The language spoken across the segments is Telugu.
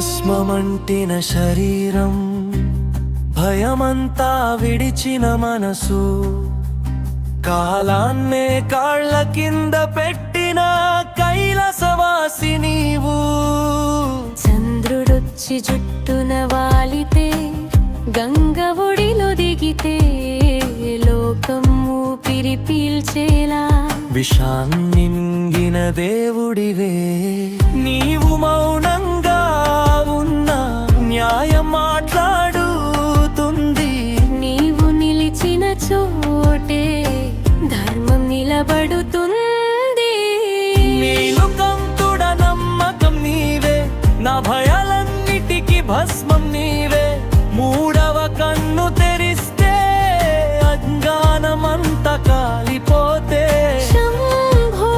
భస్మమంటిన శరీరం, భయమంతా విడిచిన మనసు, కాలాన్నే కాళ్ళ కింద పెట్టిన కైలాసవాసి నీవు. చంద్రుడొచ్చి జుట్టున వాలితే, గంగ ఒడిలో దిగితే, లోకం ఊపిరి పీల్చేలా విషాన్ని మింగిన దేవుడివే. నీవు మౌనంగా ఉన్నా న్యాయం మాట్లాడుతుంది. నీవు నిలిచిన చోటే ధర్మం నిలబడుతుంది. నీలు కంతుడ నమ్మకం నీవే, నా భయాలన్నిటికీ భస్మం నీవే. మూడవ కన్ను తెరిస్తే అజ్ఞానమంత కాలిపోతే, శంభో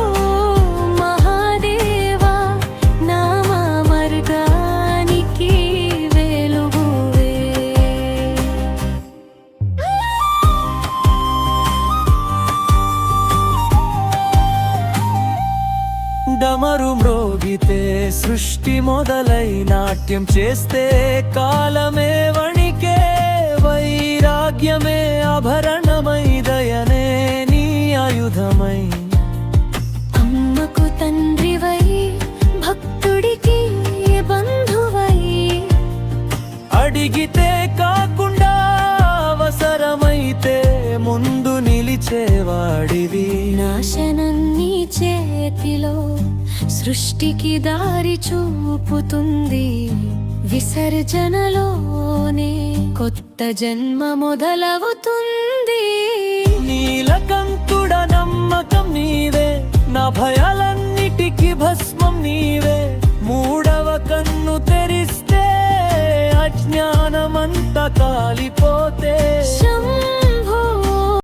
మహాదేవా, నామ మార్గానికి వెలుగువే. డమరు మ్రోగితే సృష్టి మొదలై నాట్యం చేస్తే, కాలమే వణికే వైరాగ్యమే ఆభరణమై, దయనే నీ ఆయుధమై. అమ్మకు తండ్రివై, భక్తుడికి బంధువై, అడిగితే కాకుండా అవసరమైతే ముందు నిలిచేవాడివి. నాశనం నీ చేతిలో, సృష్టికి దారి చూపుతుంది. విసర్జనలోనే కొత్త జన్మ మొదలవుతుంది. నీలకంతుడ నమ్మకం నీవే, నా భయాలన్నిటికీ భస్మం నీవే. మూడవ కన్ను తెరిస్తే అజ్ఞానమంతా కాలిపోతే,